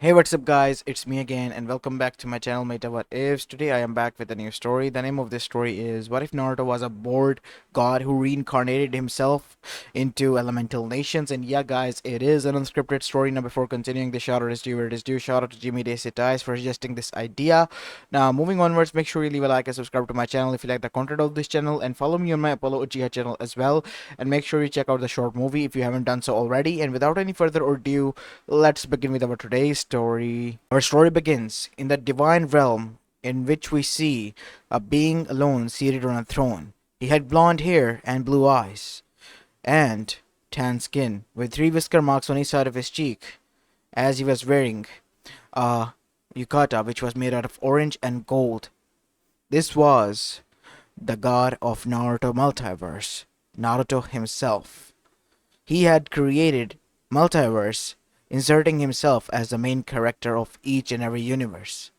Hey, what's up, guys? It's me again, and welcome back to my channel, Meta What Ifs. Today, I am back with a new story. The name of this story is What If Naruto Was a Bored God Who Reincarnated Himself into Elemental Nations? And yeah, guys, it is an unscripted story. Now, before continuing, the shout out is due where it is due. Shout out to Jimmy Desitais for suggesting this idea. Now, moving onwards, make sure you leave a like and subscribe to my channel if you like the content of this channel, and follow me on my Apollo Uchiha channel as well. And make sure you check out the short movie if you haven't done so already. And without any further ado, let's begin with our today's story. Our story begins in the divine realm in which we see a being alone seated on a throne. He had blonde hair and blue eyes, and tan skin, with three whisker marks on each side of his cheek, as he was wearing a yukata which was made out of orange and gold. This was the god of Naruto multiverse, Naruto himself. He had created multiverse, inserting himself as the main character of each and every universe.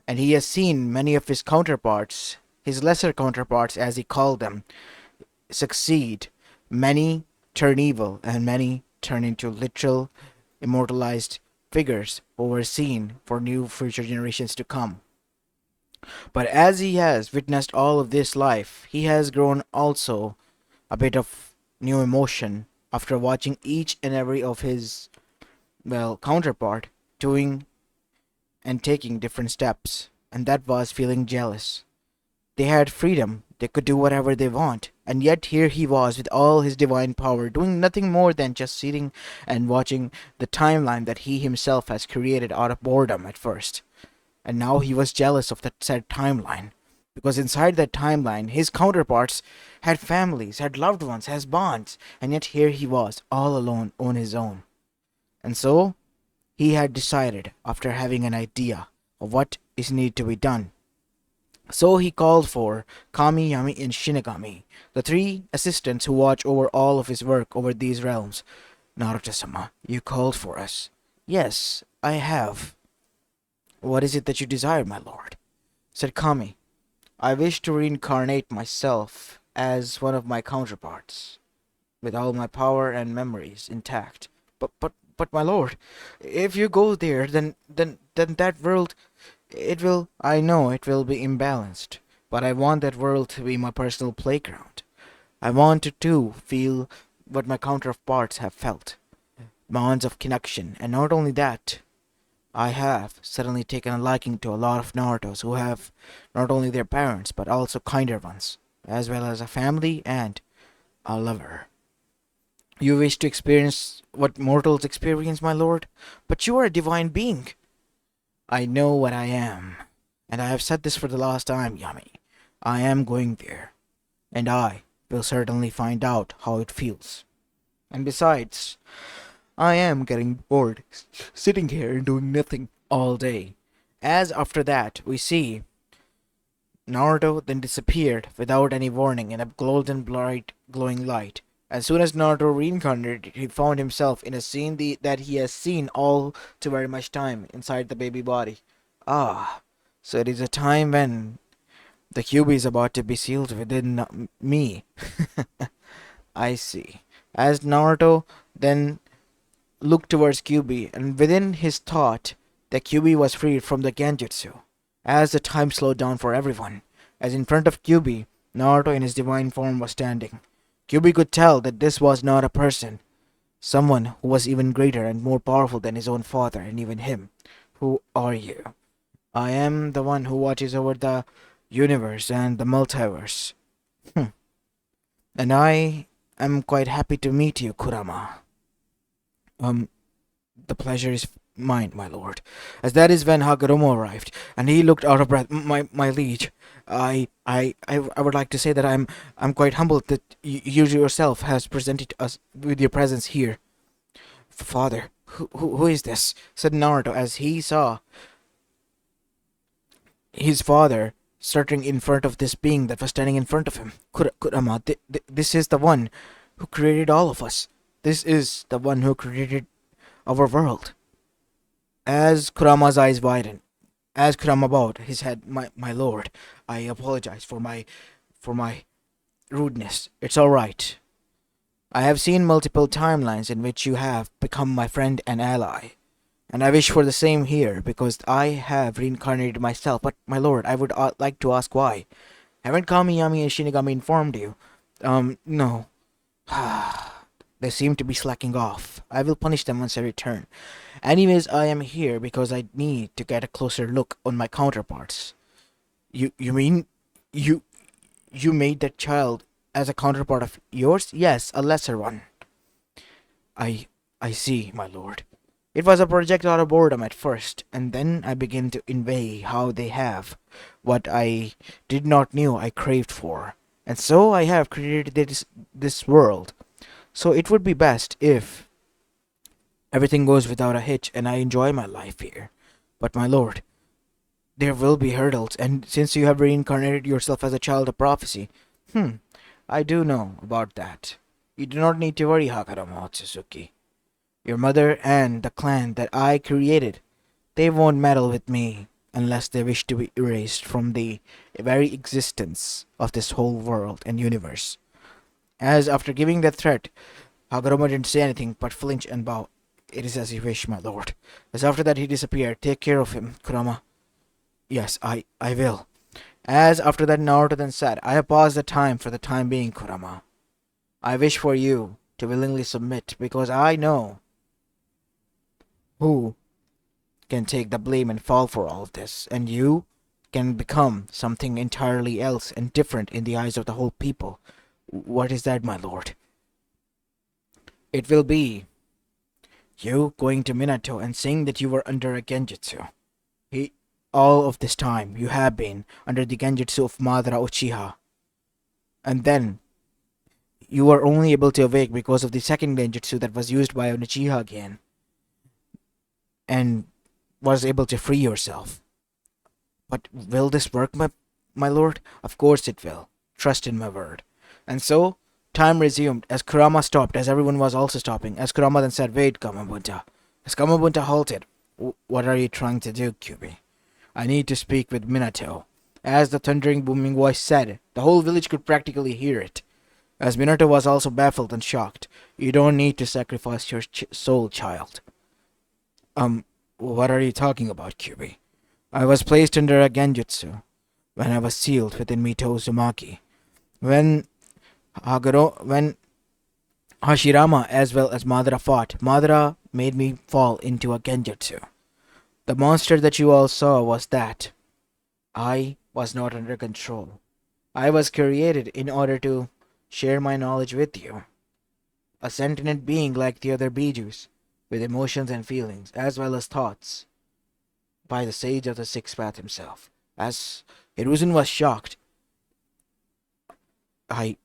And he has seen many of his counterparts, his lesser counterparts as he called them, succeed. Many turn evil, and many turn into literal, immortalized figures who were seen for new future generations to come. But as he has witnessed all of this life, he has grown also a bit of new emotion after watching each and every of his counterpart doing and taking different steps, and that was feeling jealous. They had freedom, they could do whatever they want, and yet here he was with all his divine power, doing nothing more than just sitting and watching the timeline that he himself has created out of boredom at first. And now he was jealous of that said timeline, because inside that timeline, his counterparts had families, had loved ones, has bonds, and yet here he was, all alone on his own. And so, he had decided, after having an idea of what is needed to be done. So he called for Kami, Yami, and Shinigami, the three assistants who watch over all of his work over these realms. Naruto-sama, you called for us. Yes, I have. What is it that you desire, my lord? Said Kami. I wish to reincarnate myself as one of my counterparts, with all my power and memories intact. But my lord, if you go there, then that world, I know it will be imbalanced, but I want that world to be my personal playground. I want to too feel what my counterparts have felt, bonds of connection, and not only that, I have suddenly taken a liking to a lot of Narutos who have not only their parents, but also kinder ones, as well as a family and a lover. You wish to experience what mortals experience, my lord? But you are a divine being. I know what I am, and I have said this for the last time, Yami. I am going there, and I will certainly find out how it feels. And besides, I am getting bored sitting here and doing nothing all day. As after that, we see Naruto then disappeared without any warning in a golden bright glowing light. As soon as Naruto reincarnated, he found himself in a scene that he has seen all too very much time inside the baby body. Ah, so it is a time when the QB is about to be sealed within me. I see. As Naruto then looked towards QB, and within his thought, the QB was freed from the Genjutsu. As the time slowed down for everyone, as in front of QB, Naruto in his divine form was standing. QB could tell that this was not a person, someone who was even greater and more powerful than his own father and even him. Who are you? I am the one who watches over the universe and the multiverse. And I am quite happy to meet you, Kurama. The pleasure is mine, my lord. As that is when Hagoromo arrived, and he looked out of breath. My liege, I would like to say that I'm quite humbled that you yourself has presented us with your presence here. Father, who is this? Said Naruto as he saw his father starting in front of this being that was standing in front of him. Kurama, this is the one who created all of us. This is the one who created our world. As Kurama's eyes widened, as Kurama bowed his head, my lord, I apologize for my rudeness. It's all right. I have seen multiple timelines in which you have become my friend and ally. And I wish for the same here, because I have reincarnated myself. But, my lord, I would like to ask why. Haven't Kamiyami and Shinigami informed you? No. They seem to be slacking off. I will punish them once I return. Anyways, I am here because I need to get a closer look on my counterparts. You mean you you made that child as a counterpart of yours? Yes, a lesser one. I I see, my lord. It was a project out of boredom at first, and then I began to inveigh how they have what I did not knew I craved for. And so I have created this world. So it would be best if everything goes without a hitch and I enjoy my life here. But my lord, there will be hurdles, and since you have reincarnated yourself as a child of prophecy, I do know about that. You do not need to worry, Hakarama Otsutsuki. Your mother and the clan that I created, they won't meddle with me unless they wish to be erased from the very existence of this whole world and universe. As after giving that threat, Hagoromo didn't say anything but flinch and bow. It is as you wish, my lord. As after that he disappeared, take care of him, Kurama. Yes, I will. As after that Naruto then said, I have paused the time for the time being, Kurama. I wish for you to willingly submit because I know who can take the blame and fall for all of this, and you can become something entirely else and different in the eyes of the whole people. What is that, my lord? It will be you going to Minato and saying that you were under a genjutsu. All of this time you have been under the genjutsu of Madara Uchiha, and then you were only able to awake because of the second genjutsu that was used by Uchiha again, and was able to free yourself. But will this work, my lord? Of course it will. Trust in my word. And so, time resumed as Kurama stopped, as everyone was also stopping, as Kurama then said, Wait, Kamabunta. As Kamabunta halted, What are you trying to do, Kyubi? I need to speak with Minato. As the thundering, booming voice said, the whole village could practically hear it. As Minato was also baffled and shocked, You don't need to sacrifice your soul, child. What are you talking about, Kyubi? I was placed under a genjutsu when I was sealed within Mito Uzumaki. When when Hashirama as well as Madara fought, Madara made me fall into a genjutsu. The monster that you all saw was that. I was not under control. I was created in order to share my knowledge with you. A sentient being like the other Bijus, with emotions and feelings, as well as thoughts, by the sage of the sixth path himself. As Hiruzen was shocked, I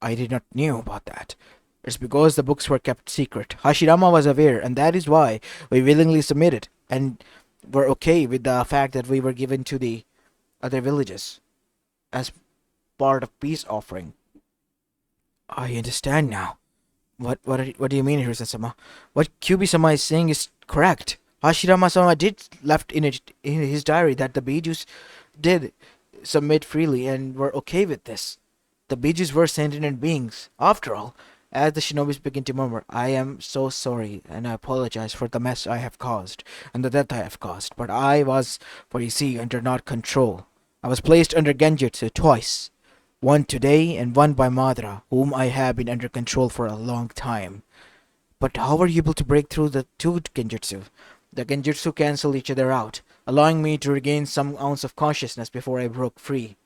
did not know about that. It's because the books were kept secret. Hashirama was aware, and that is why we willingly submitted, and were okay with the fact that we were given to the other villages as part of peace offering. I understand now. What do you mean, Hiruzen-sama? What Kyubi-sama is saying is correct. Hashirama-sama did left in his diary that the Bijus did submit freely and were okay with this. The Bijus were sentient beings. After all, as the shinobis begin to murmur, I am so sorry and I apologize for the mess I have caused and the death I have caused. But I was, for you see, under not control. I was placed under genjutsu twice. One today and one by Madara, whom I have been under control for a long time. But how were you able to break through the two genjutsu? The genjutsu cancel each other out, allowing me to regain some ounce of consciousness before I broke free.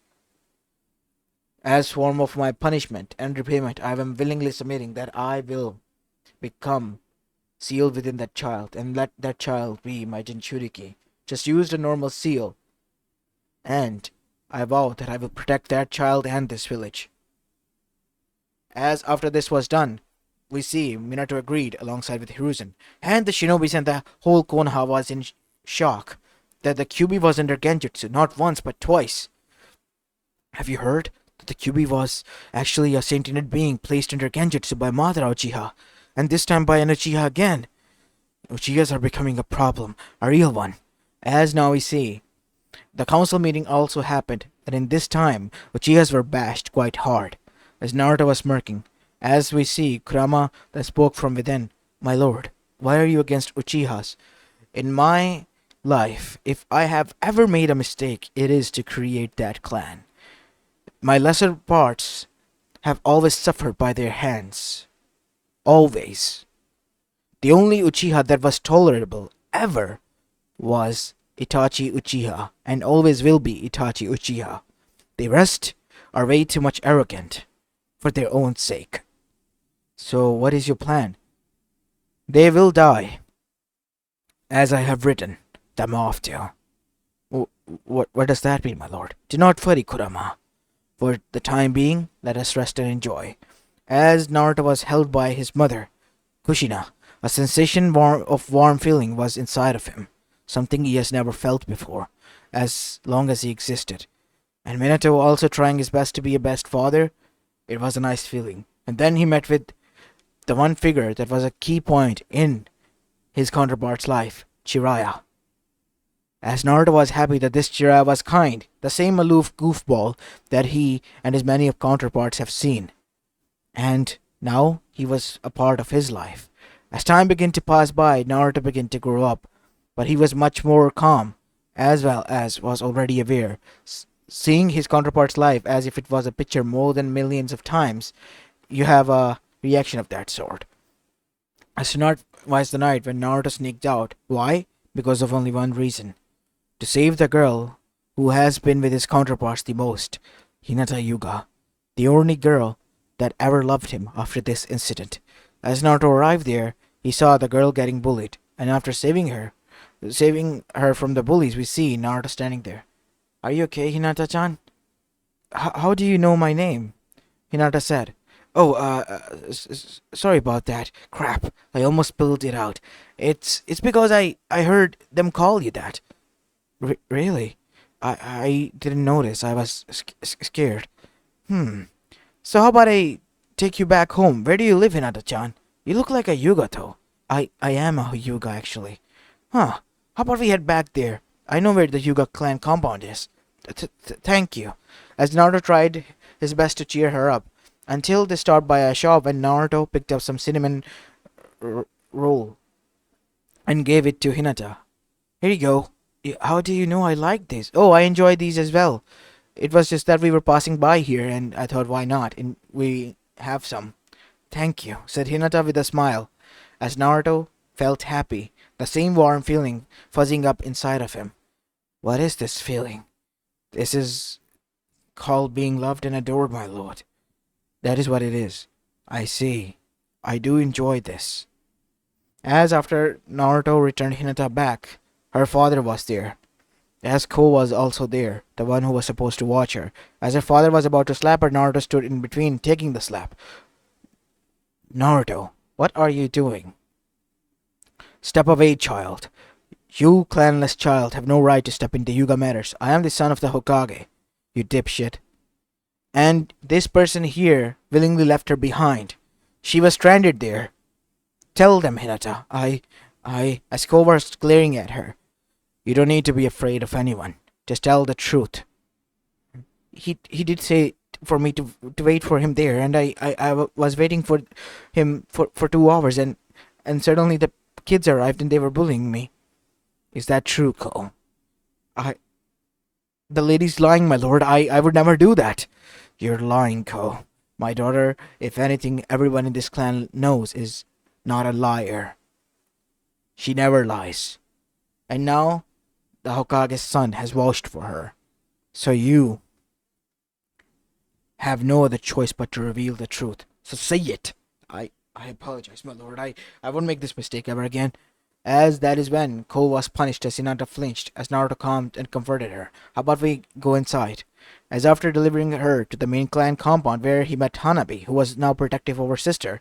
As form of my punishment and repayment, I am willingly submitting that I will become sealed within that child, and let that child be my Jinchuriki. Just use the normal seal, and I vow that I will protect that child and this village. As after this was done, we see Minato agreed alongside with Hiruzen, and the shinobis and the whole Konoha was in shock that the Kyubi was under genjutsu not once but twice. Have you heard that the Kyubi was actually a sentient being placed under genjutsu by Madara Uchiha, and this time by an Uchiha again? Uchihas are becoming a problem, a real one. As now we see, the council meeting also happened, and in this time, Uchihas were bashed quite hard, as Naruto was smirking. As we see, Kurama that spoke from within, My lord, why are you against Uchihas? In my life, if I have ever made a mistake, it is to create that clan. My lesser parts have always suffered by their hands. Always. The only Uchiha that was tolerable ever was Itachi Uchiha, and always will be Itachi Uchiha. The rest are way too much arrogant for their own sake. So, what is your plan? They will die, as I have written them off to. What does that mean, my lord? Do not worry, Kurama. For the time being, let us rest and enjoy. As Naruto was held by his mother, Kushina, a sensation of warm feeling was inside of him, something he has never felt before, as long as he existed. And Minato also trying his best to be a best father, it was a nice feeling. And then he met with the one figure that was a key point in his counterpart's life, Jiraiya. As Naruto was happy that this Jiraiya was kind, the same aloof goofball that he and his many of counterparts have seen. And now he was a part of his life. As time began to pass by, Naruto began to grow up, but he was much more calm, as well as was already aware, seeing his counterpart's life as if it was a picture more than millions of times. You have a reaction of that sort. As tonight was the night when Naruto sneaked out. Why? Because of only one reason. To save the girl who has been with his counterparts the most, Hinata Yuga, the only girl that ever loved him after this incident. As Naruto arrived there, he saw the girl getting bullied, and after saving her from the bullies, we see Naruto standing there. Are you okay, Hinata-chan? How do you know my name? Hinata said. Oh, sorry about that. Crap, I almost spilled it out. It's because I heard them call you that. Really? I didn't notice. I was scared. So how about I take you back home? Where do you live, Hinata-chan? You look like a Yuga, though. I am a Yuga, actually. Huh. How about we head back there? I know where the Yuga clan compound is. Thank you. As Naruto tried his best to cheer her up, until they stopped by a shop and Naruto picked up some cinnamon roll and gave it to Hinata. Here you go. How do you know I like this? Oh, I enjoy these as well. It was just that we were passing by here and I thought why not? And we have some. Thank you, said Hinata with a smile, as Naruto felt happy, the same warm feeling fuzzing up inside of him. What is this feeling? This is called being loved and adored, my lord. That is what it is. I see. I do enjoy this. As after Naruto returned Hinata back, her father was there. As Ko was also there, the one who was supposed to watch her. As her father was about to slap her, Naruto stood in between, taking the slap. Naruto, what are you doing? Step away, child. You, clanless child, have no right to step into Yuga matters. I am the son of the Hokage, you dipshit. And this person here willingly left her behind. She was stranded there. Tell them, Hinata. As Ko was glaring at her. You don't need to be afraid of anyone. Just tell the truth. He did say for me to wait for him there, and I was waiting for him for 2 hours, and suddenly the kids arrived and they were bullying me. Is that true, Ko? The lady's lying, my lord. I would never do that. You're lying, Ko. My daughter, if anything, everyone in this clan knows, is not a liar. She never lies. And now, the Hokage's son has vouched for her. So you have no other choice but to reveal the truth. So say it. I apologize, my lord. I won't make this mistake ever again. As that is when Ko was punished as Hinata flinched, as Naruto calmed and comforted her. How about we go inside? As after delivering her to the main clan compound where he met Hanabi, who was now protective of her sister,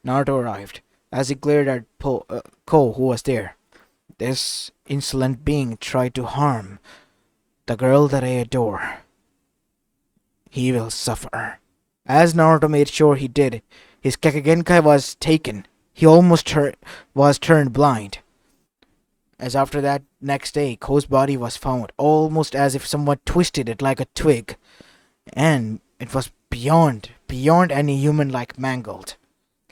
Naruto arrived. As he glared at Ko, who was there. This insolent being tried to harm the girl that I adore. He will suffer. As Naruto made sure he did, his Kekigenkai was taken. He almost was turned blind. As after that next day, Ko's body was found, almost as if someone twisted it like a twig. And it was beyond any human-like mangled.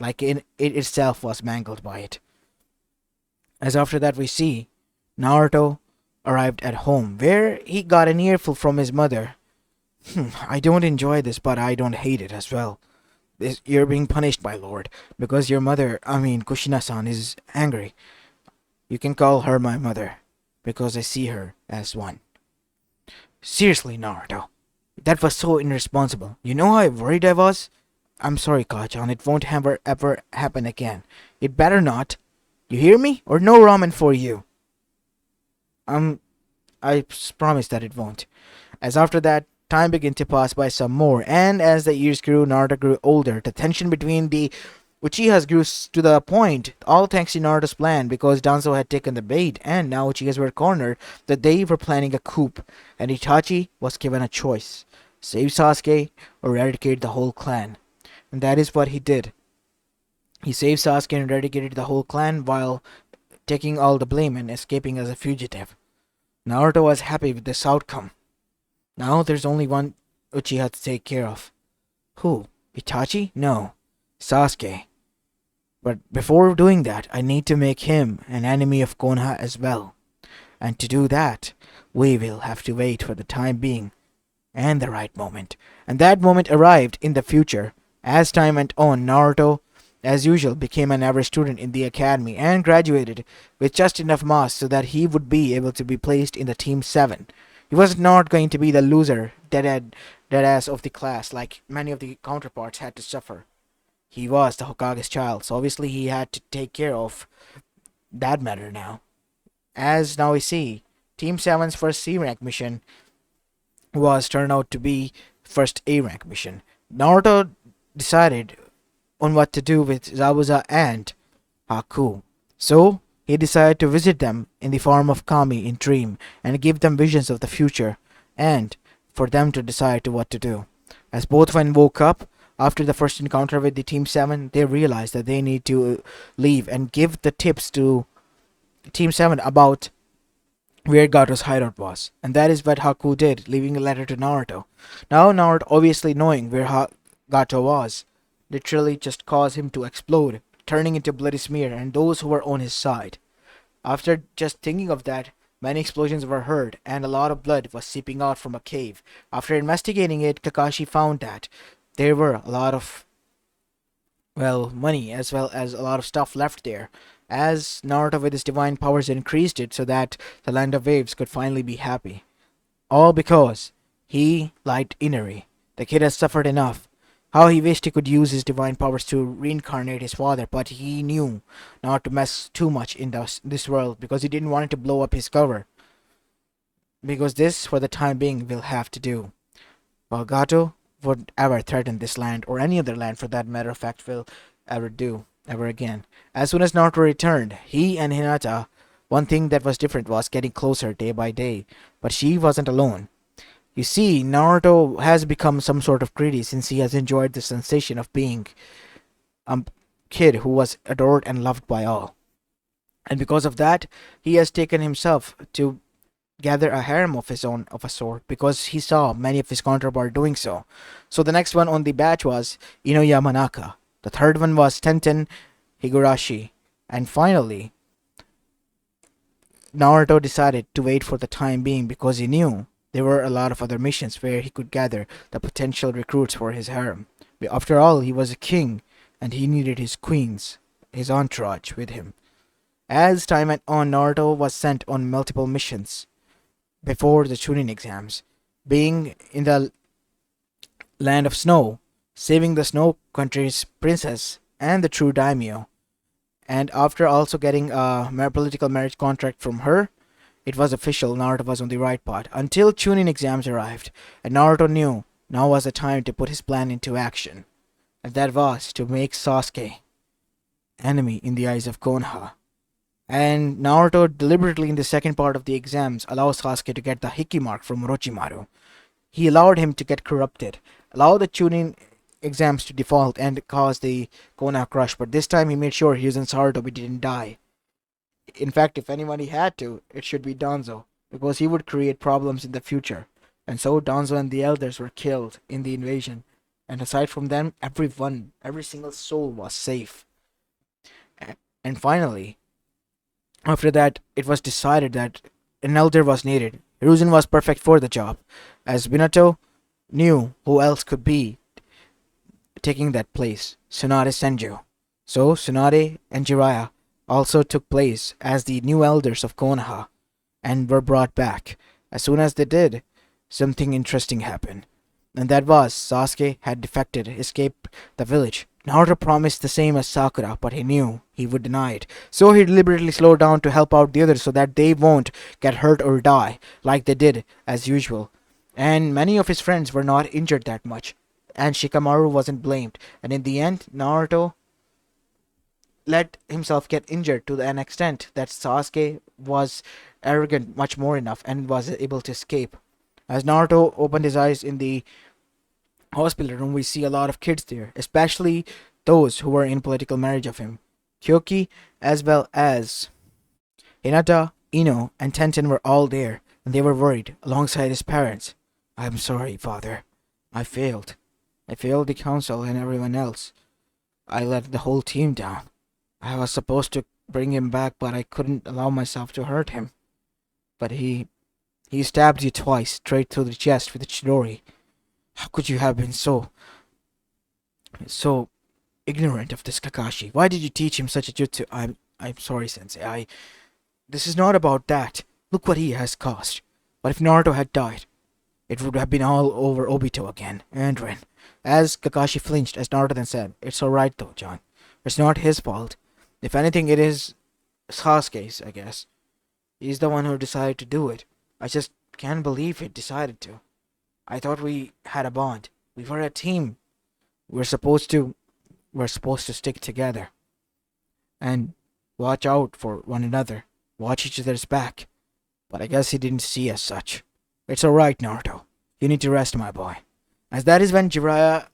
Like it itself was mangled by it. As after that we see Naruto arrived at home, where he got an earful from his mother. I don't enjoy this, but I don't hate it as well. You're being punished, my lord, because your mother, Kushina-san, is angry. You can call her my mother, because I see her as one. Seriously, Naruto, that was so irresponsible. You know how worried I was? I'm sorry, Kachan, it won't ever happen again. It better not. You hear me? Or no ramen for you. Um, I promise that it won't. As after that, time began to pass by some more, and as the years grew, Naruto grew older. The tension between the Uchihas grew to the point, all thanks to Naruto's plan, because Danzo had taken the bait, and now Uchihas were cornered that they were planning a coup, and Itachi was given a choice: save Sasuke or eradicate the whole clan. And that is what he did. He saved Sasuke and eradicated the whole clan while taking all the blame and escaping as a fugitive. Naruto was happy with this outcome. Now there's only one Uchiha to take care of. Who? Itachi? No. Sasuke. But before doing that, I need to make him an enemy of Konoha as well. And to do that, we will have to wait for the time being and the right moment. And that moment arrived in the future. As time went on, Naruto, as usual, became an average student in the academy and graduated with just enough marks so that he would be able to be placed in the Team 7. He was not going to be the loser, dead ass of the class like many of the counterparts had to suffer. He was the Hokage's child, so obviously he had to take care of that matter now. As now we see, Team 7's first C rank mission was turned out to be first A rank mission. Naruto decided on what to do with Zabuza and Haku. So he decided to visit them in the form of Kami in dream and give them visions of the future and for them to decide to what to do. As both men woke up after the first encounter with the Team 7, they realized that they need to leave and give the tips to Team 7 about where Gato's hideout was. And that is what Haku did, leaving a letter to Naruto. Now Naruto, obviously knowing where Gato was, literally just caused him to explode, turning into bloody smear and those who were on his side. After just thinking of that, many explosions were heard and a lot of blood was seeping out from a cave. After investigating it, Kakashi found that there were a lot of, money as well as a lot of stuff left there. As Naruto with his divine powers increased it so that the land of waves could finally be happy. All because he liked Inari. The kid had suffered enough. How he wished he could use his divine powers to reincarnate his father, but he knew not to mess too much in this world because he didn't want it to blow up his cover. Because this, for the time being, will have to do. While Gato would ever threaten this land, or any other land for that matter of fact, will ever do, ever again. As soon as Naruto returned, he and Hinata, one thing that was different was getting closer day by day, but she wasn't alone. You see, Naruto has become some sort of greedy since he has enjoyed the sensation of being a kid who was adored and loved by all. And because of that, he has taken himself to gather a harem of his own of a sort because he saw many of his counterparts doing so. So the next one on the batch was Inoyamanaka. The third one was Tenten Higurashi. And finally, Naruto decided to wait for the time being because he knew there were a lot of other missions where he could gather the potential recruits for his harem. After all, he was a king and he needed his queens, his entourage, with him. As time went on, Naruto was sent on multiple missions before the Chunin exams, being in the land of snow, saving the snow country's princess and the true daimyo. And after also getting a political marriage contract from her, it was official Naruto was on the right path until Chunin exams arrived, and Naruto knew now was the time to put his plan into action, and that was to make Sasuke enemy in the eyes of Konoha. And Naruto deliberately in the second part of the exams allows Sasuke to get the Hiki mark from Orochimaru. He allowed him to get corrupted, allow the Chunin exams to default and cause the Konoha crush, but this time he made sure he and Sarutobi didn't die. In fact, if anybody had to, it should be Danzo, because he would create problems in the future. And so Danzo and the elders were killed in the invasion. And aside from them, every single soul was safe. And finally, After that, it was decided that an elder was needed. Hiruzen was perfect for the job, as Minato knew who else could be taking that place, Tsunade Senju. So Tsunade and Jiraiya also took place as the new elders of Konoha and were brought back. As soon as they did, something interesting happened. And that was Sasuke had defected, escaped the village. Naruto promised the same as Sakura, but he knew he would deny it. So he deliberately slowed down to help out the others so that they won't get hurt or die, like they did as usual. And many of his friends were not injured that much. And Shikamaru wasn't blamed. And in the end, Naruto let himself get injured to an extent that Sasuke was arrogant much more enough and was able to escape. As Naruto opened his eyes in the hospital room, we see a lot of kids there, especially those who were in political marriage of him. Kyoki, as well as Hinata, Ino, and Tenten were all there, and they were worried, alongside his parents. I'm sorry, father. I failed. I failed the council and everyone else. I let the whole team down. I was supposed to bring him back, but I couldn't allow myself to hurt him. But he stabbed you twice, straight through the chest with a chidori. How could you have been so ignorant of this Kakashi? Why did you teach him such a jutsu? I'm sorry, Sensei. This is not about that. Look what he has caused. But if Naruto had died, it would have been all over Obito again, and Rin. As Kakashi flinched, as Naruto then said, "It's alright though, John. It's not his fault. If anything, it is Sasuke's, I guess. He's the one who decided to do it. I just can't believe he decided to. I thought we had a bond. We were a team. We're supposed to stick together and watch out for one another, watch each other's back. But I guess he didn't see as such. It's alright, Naruto. You need to rest, my boy." As that is when Jiraiya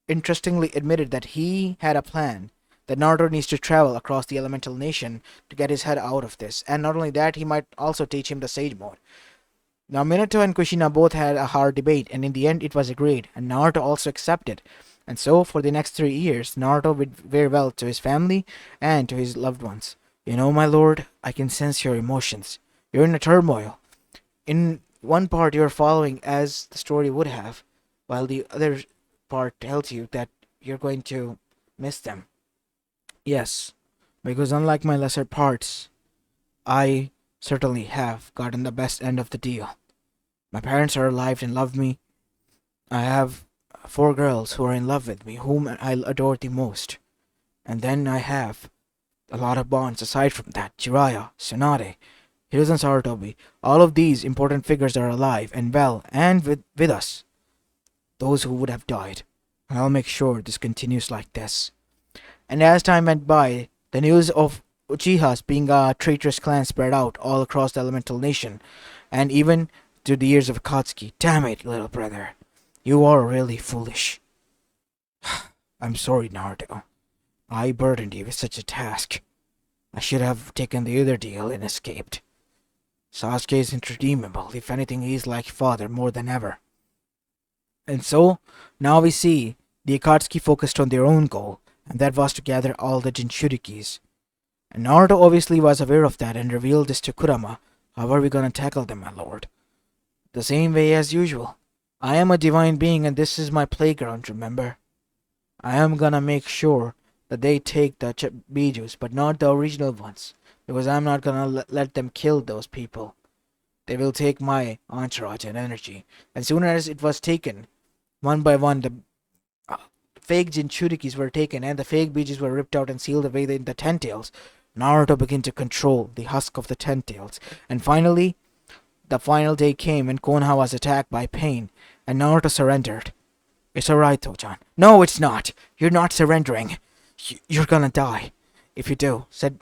interestingly admitted that he had a plan, that Naruto needs to travel across the elemental nation to get his head out of this, and not only that, he might also teach him the Sage Mode. Now Minato and Kushina both had a hard debate, and in the end it was agreed, and Naruto also accepted. And so, for the next 3 years, Naruto bid farewell to his family and to his loved ones. You know, my lord, I can sense your emotions. You're in a turmoil. In one part, you're following as the story would have, while the other part tells you that you're going to miss them. Yes, because unlike my lesser parts, I certainly have gotten the best end of the deal. My parents are alive and love me. I have 4 girls who are in love with me, whom I adore the most. And then I have a lot of bonds aside from that. Jiraiya, Tsunade, Hiruzen Sarutobi, all of these important figures are alive and well and with us. Those who would have died. And I'll make sure this continues like this. And as time went by, the news of Uchiha's being a traitorous clan spread out all across the elemental nation, and even to the ears of Akatsuki. Damn it, little brother. You are really foolish. I'm sorry, Naruto. I burdened you with such a task. I should have taken the other deal and escaped. Sasuke is irredeemable. If anything, he's like father more than ever. And so, now we see the Akatsuki focused on their own goal, and that was to gather all the Jinchurikis. And Naruto obviously was aware of that and revealed this to Kurama. How are we gonna tackle them, my lord? The same way as usual. I am a divine being and this is my playground, remember? I am gonna make sure that they take the Bijus, but not the original ones, because I'm not gonna let them kill those people. They will take my entourage and energy. As soon as it was taken, one by one, the fake Jinchurikis were taken and the fake Bijus were ripped out and sealed away in the Ten Tails. Naruto began to control the husk of the Ten Tails. And finally, the final day came when Konoha was attacked by pain, and Naruto surrendered. It's alright, Tojan. No, it's not. You're not surrendering. You're gonna die. If you do, said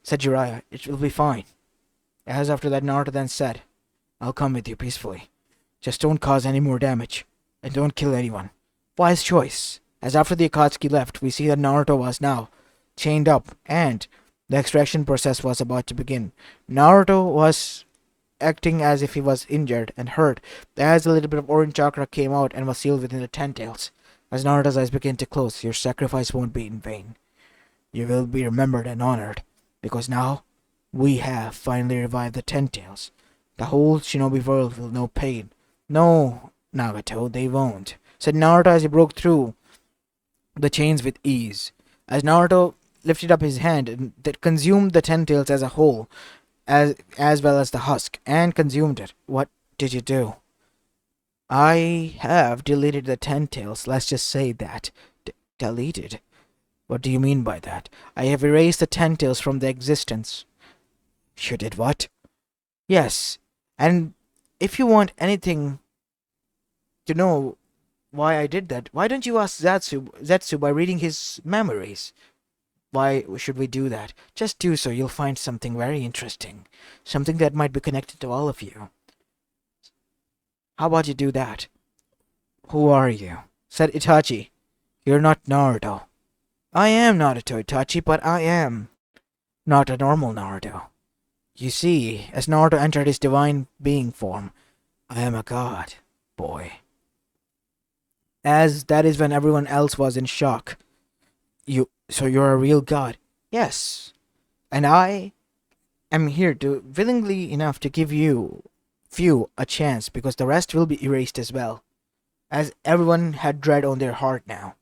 Jiraiya, it will be fine. As after that, Naruto then said, I'll come with you peacefully. Just don't cause any more damage, and don't kill anyone. Wise choice. As after the Akatsuki left, we see that Naruto was now chained up, and the extraction process was about to begin. Naruto was acting as if he was injured and hurt, as a little bit of orange chakra came out and was sealed within the Ten Tails. As Naruto's eyes began to close, your sacrifice won't be in vain. You will be remembered and honored, because now We have finally revived the Ten Tails. The whole shinobi world will know pain. No, Nagato, they won't, said Naruto as he broke through the chains with ease. As Naruto lifted up his hand and that consumed the Ten Tails as a whole, as well as the husk, and consumed it. What did you do? I have deleted the Ten Tails, let's just say that. Deleted? What do you mean by that? I have erased the Ten Tails from their existence. You did what? Yes, and if you want anything to know why I did that, why don't you ask Zetsu by reading his memories? Why should we do that? Just do so, you'll find something very interesting. Something that might be connected to all of you. How about you do that? Who are you? Said Itachi. You're not Naruto. I am Naruto, Itachi, but I am not a normal Naruto. You see, as Naruto entered his divine being form, I am a god, boy. As that is when everyone else was in shock. So you're a real god? Yes. And I am here to willingly enough to give you few a chance because the rest will be erased as well. As everyone had dread on their heart now.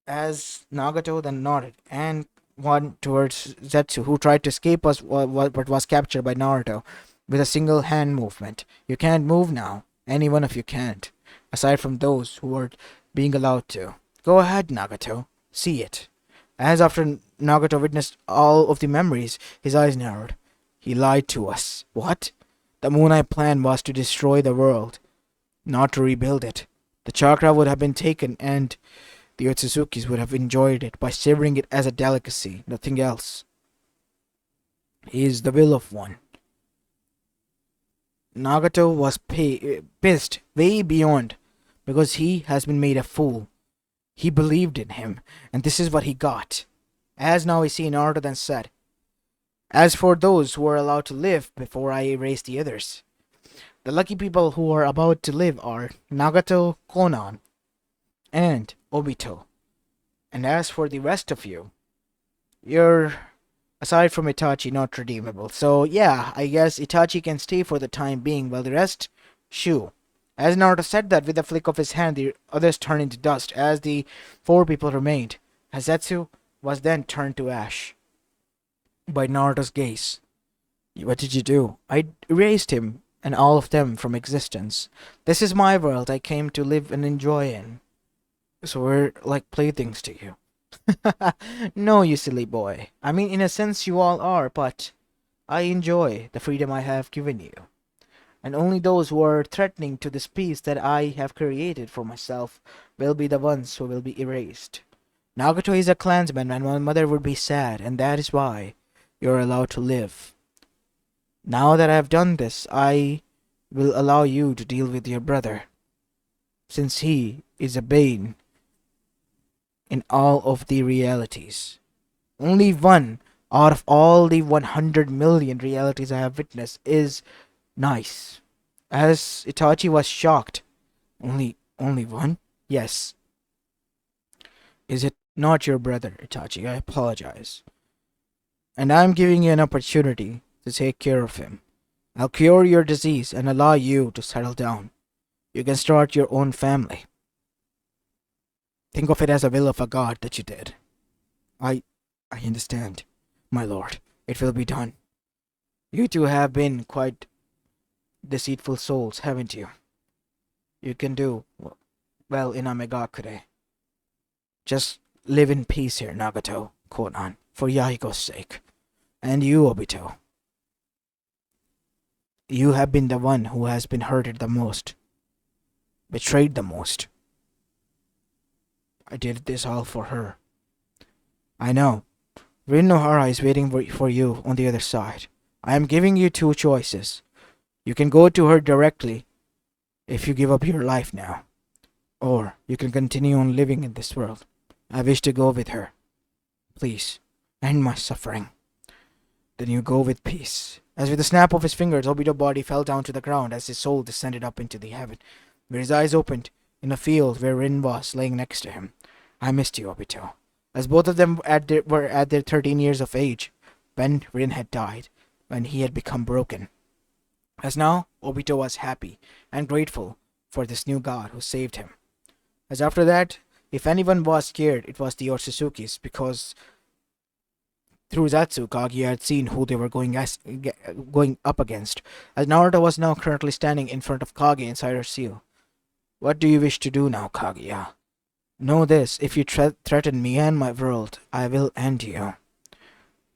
As Nagato then nodded and one towards Zetsu, who tried to escape us but was captured by Naruto with a single hand movement. You can't move now. Any one of you can't, aside from those who are being allowed to. Go ahead, Nagato. See it. As after Nagato witnessed all of the memories, his eyes narrowed. He lied to us. What? The Moon Eye plan was to destroy the world, not to rebuild it. The chakra would have been taken and the Otsuzukis would have enjoyed it by savoring it as a delicacy, nothing else. He is the will of one. Nagato was pissed way beyond because he has been made a fool. He believed in him, and this is what he got. As now we see Naruto then said, as for those who are allowed to live before I erase the others, the lucky people who are about to live are Nagato, Konan, and Obito. And as for the rest of you, you're, aside from Itachi, not redeemable. So yeah, I guess Itachi can stay for the time being, while the rest, shoo. As Naruto said that, with a flick of his hand, the others turned into dust, as the four people remained. Zetsu was then turned to ash by Naruto's gaze. What did you do? I erased him and all of them from existence. This is my world I came to live and enjoy in. So we're like playthings to you. No, you silly boy. I mean, in a sense you all are, but I enjoy the freedom I have given you. And only those who are threatening to this peace that I have created for myself will be the ones who will be erased. Nagato is a clansman and my mother would be sad, and that is why you're allowed to live. Now that I have done this, I will allow you to deal with your brother, since he is a bane in all of the realities. Only one out of all the 100 million realities I have witnessed is nice. As Itachi was shocked. Only one? Yes. Is it not your brother, Itachi? I apologize. And I'm giving you an opportunity to take care of him. I'll cure your disease and allow you to settle down. You can start your own family. Think of it as a will of a god that you did. I understand, my lord. It will be done. You two have been quite deceitful souls, haven't you? You can do well in Amegakure. Just live in peace here, Nagato, Konan, for Yahiko's sake. And you, Obito. You have been the one who has been hurted the most. Betrayed the most. I did this all for her. I know. Rin Nohara is waiting for you on the other side. I am giving you two choices. You can go to her directly if you give up your life now. Or you can continue on living in this world. I wish to go with her. Please, end my suffering. Then you go with peace. As with a snap of his fingers, Obito's body fell down to the ground as his soul descended up into the heaven, where his eyes opened in a field where Rin was laying next to him. I missed you, Obito. As both of them were at their 13 years of age, when Rin had died, when he had become broken. As now, Obito was happy and grateful for this new god who saved him. As after that, if anyone was scared, it was the Otsuzukis, because through Zatsu, Kaguya had seen who they were going up against, as Naruto was now currently standing in front of Kage inside her seal. What do you wish to do now, Kaguya? Know this, if you threaten me and my world, I will end you,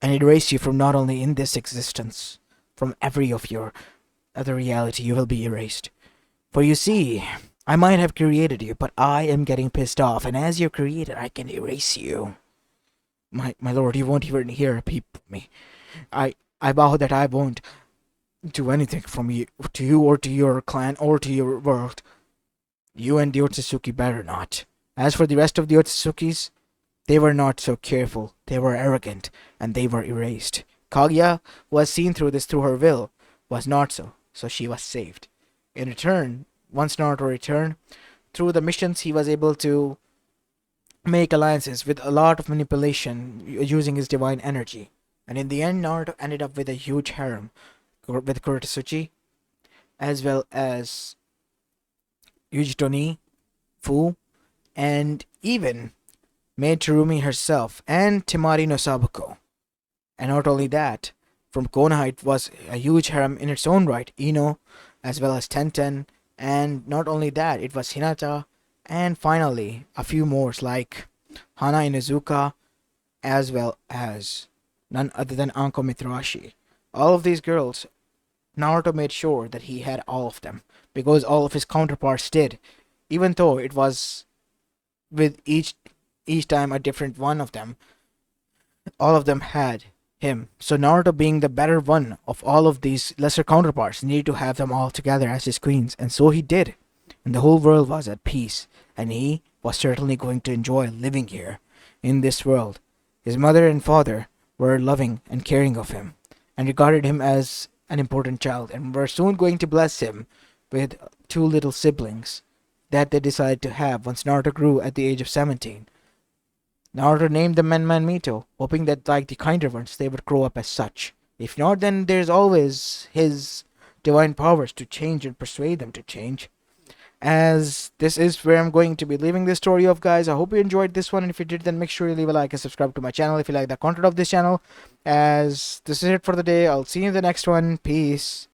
and erase you from not only in this existence, from every of your other reality you will be erased. For you see, I might have created you, but I am getting pissed off, and as your creator, I can erase you. My lord, you won't even hear a peep of me. I vow that I won't do anything from you, to you or to your clan or to your world. You and the Otsutsuki better not. As for the rest of the Otsutsukis, they were not so careful, they were arrogant, and they were erased. Kaguya, who was seen through this through her will, was not so she was saved. In return, once Naruto returned, through the missions he was able to make alliances with a lot of manipulation using his divine energy. And in the end, Naruto ended up with a huge harem with Kuratsuchi, as well as Yujito Fu, and even made Terumi herself and Temari no Sabuko. And not only that, from Konoha it was a huge harem in its own right, Ino, as well as Tenten, and not only that, it was Hinata, and finally a few more like Hana Inuzuka, as well as none other than Anko Mitsuhashi. All of these girls, Naruto made sure that he had all of them, because all of his counterparts did, even though it was with each time a different one of them. All of them had him. So Naruto, being the better one of all of these lesser counterparts, needed to have them all together as his queens, and so he did. And the whole world was at peace, and he was certainly going to enjoy living here, in this world. His mother and father were loving and caring of him, and regarded him as an important child, and were soon going to bless him with two little siblings that they decided to have once Naruto grew at the age of 17. Naruto named them Men Mito, hoping that, like the kinder ones, they would grow up as such. If not, then there's always his divine powers to change and persuade them to change. As this is where I'm going to be leaving this story off, guys. I hope you enjoyed this one, and if you did, then make sure you leave a like and subscribe to my channel if you like the content of this channel. As this is it for the day, I'll see you in the next one. Peace.